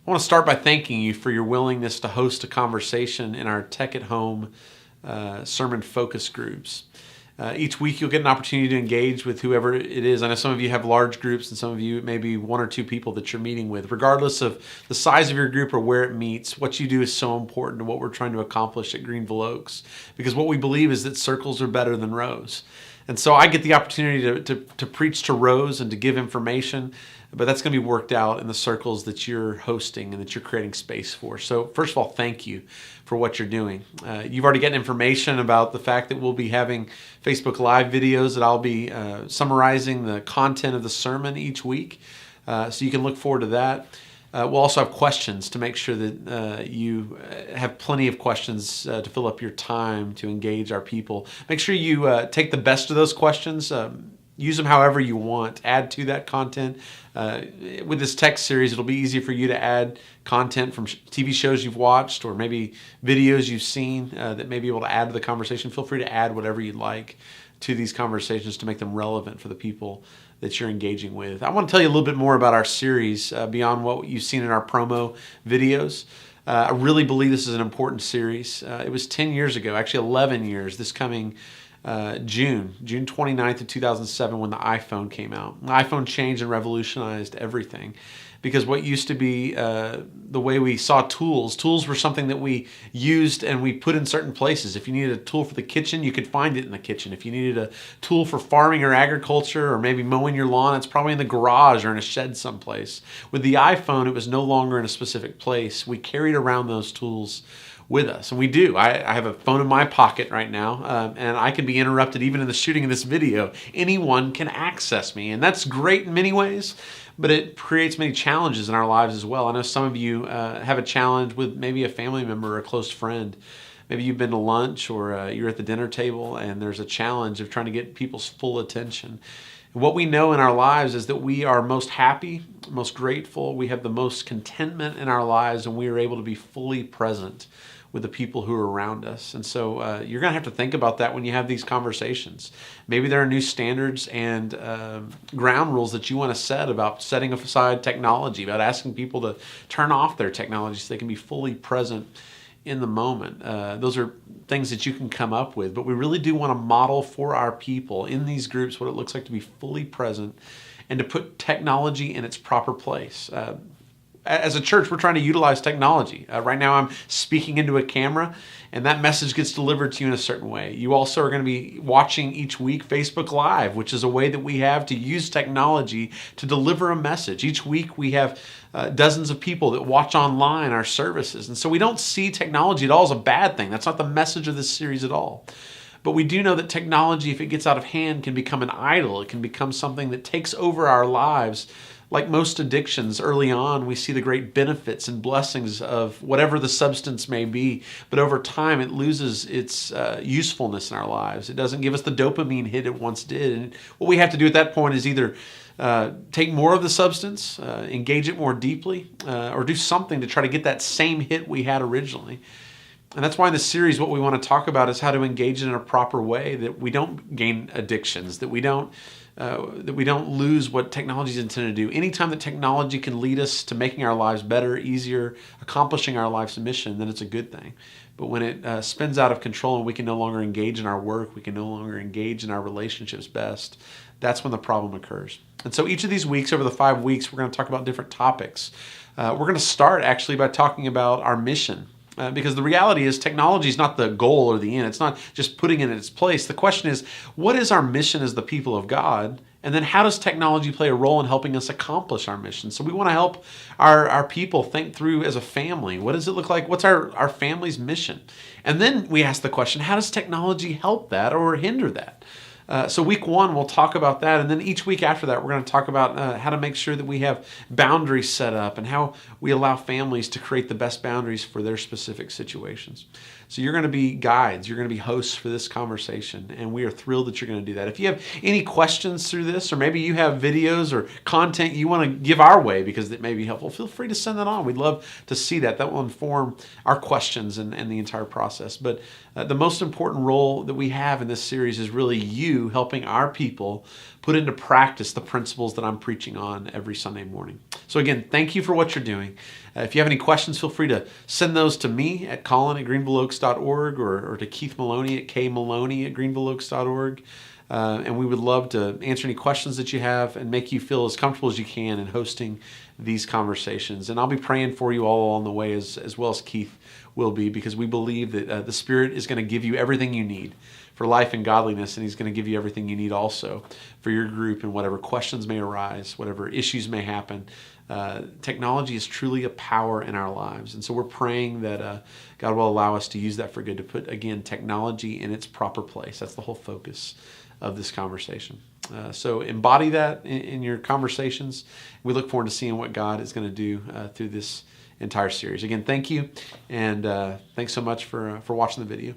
I want to start by thanking you for your willingness to host a conversation in our Tech at Home sermon focus groups. Each week you'll get an opportunity to engage with whoever it is. I know some of you have large groups and some of you maybe one or two people that you're meeting with. Regardless of the size of your group or where it meets, what you do is so important to what we're trying to accomplish at Greenville Oaks. Because what we believe is that circles are better than rows. And so I get the opportunity to preach to rows and to give information, but that's going to be worked out in the circles that you're hosting and that you're creating space for. So first of all, thank you for what you're doing. You've already gotten information about the fact that we'll be having Facebook Live videos that I'll be summarizing the content of the sermon each week. So you can look forward to that. We'll also have questions to make sure that you have plenty of questions to fill up your time to engage our people. Make sure you take the best of those questions. Use them however you want. Add to that content. With this text series, it'll be easy for you to add content from TV shows you've watched or maybe videos you've seen that may be able to add to the conversation. Feel free to add whatever you'd like to these conversations to make them relevant for the people that you're engaging with. I want to tell you a little bit more about our series beyond what you've seen in our promo videos. I really believe this is an important series. It was 10 years ago, actually 11 years, this coming June 29th of 2007 when the iPhone came out. The iPhone changed and revolutionized everything because what used to be the way we saw tools were something that we used and we put in certain places. If you needed a tool for the kitchen, you could find it in the kitchen. If you needed a tool for farming or agriculture or maybe mowing your lawn, it's probably in the garage or in a shed someplace. With the iPhone, it was no longer in a specific place. We carried around those tools with us, and we do. I have a phone in my pocket right now, and I can be interrupted even in the shooting of this video. Anyone can access me, and that's great in many ways, but it creates many challenges in our lives as well. I know some of you have a challenge with maybe a family member or a close friend. Maybe you've been to lunch or you're at the dinner table, and there's a challenge of trying to get people's full attention. What we know in our lives is that we are most happy, most grateful, we have the most contentment in our lives, and we are able to be fully present with the people who are around us. And so you're going to have to think about that when you have these conversations. Maybe there are new standards and ground rules that you want to set about setting aside technology, about asking people to turn off their technology so they can be fully present in the moment. Those are things that you can come up with, but we really do want to model for our people in these groups what it looks like to be fully present and to put technology in its proper place. As a church, we're trying to utilize technology. Right now, I'm speaking into a camera, and that message gets delivered to you in a certain way. You also are going to be watching each week Facebook Live, which is a way that we have to use technology to deliver a message. Each week, we have dozens of people that watch online our services. And so we don't see technology at all as a bad thing. That's not the message of this series at all. But we do know that technology, if it gets out of hand, can become an idol. It can become something that takes over our lives. Like most addictions, early on, we see the great benefits and blessings of whatever the substance may be, but over time, it loses its usefulness in our lives. It doesn't give us the dopamine hit it once did. And what we have to do at that point is either take more of the substance, engage it more deeply, or do something to try to get that same hit we had originally. And that's why in this series, what we want to talk about is how to engage it in a proper way, that we don't gain addictions, that we don't lose what technology is intended to do. Anytime that technology can lead us to making our lives better, easier, accomplishing our life's mission, then it's a good thing. But when it spins out of control and we can no longer engage in our work, we can no longer engage in our relationships best, that's when the problem occurs. And so each of these weeks, over the 5 weeks, we're going to talk about different topics. We're going to start actually by talking about our mission. Because the reality is technology is not the goal or the end. It's not just putting it in its place. The question is, what is our mission as the people of God? And then how does technology play a role in helping us accomplish our mission? So we want to help our people think through as a family. What does it look like? What's our family's mission? And then we ask the question, how does technology help that or hinder that? So week one, we'll talk about that. And then each week after that, we're going to talk about how to make sure that we have boundaries set up and how we allow families to create the best boundaries for their specific situations. So you're going to be guides. You're going to be hosts for this conversation. And we are thrilled that you're going to do that. If you have any questions through this, or maybe you have videos or content you want to give our way because it may be helpful, feel free to send that on. We'd love to see that. That will inform our questions and the entire process. But the most important role that we have in this series is really you you helping our people put into practice the principles that I'm preaching on every Sunday morning. So again, thank you for what you're doing. If you have any questions, feel free to send thes to me at colin@greenvilleoaks.org or to Keith Maloney at kmaloney@greenvilleoaks.org. And we would love to answer any questions that you have and make you feel as comfortable as you can in hosting these conversations. And I'll be praying for you all along the way as well as Keith will be, because we believe that the Spirit is going to give you everything you need for life and godliness, and He's going to give you everything you need also for your group and whatever questions may arise, whatever issues may happen. Technology is truly a power in our lives, and so we're praying that God will allow us to use that for good, to put, again, technology in its proper place. That's the whole focus of this conversation. So embody that in your conversations. We look forward to seeing what God is going to do through this entire series. Again, thank you, and thanks so much for watching the video.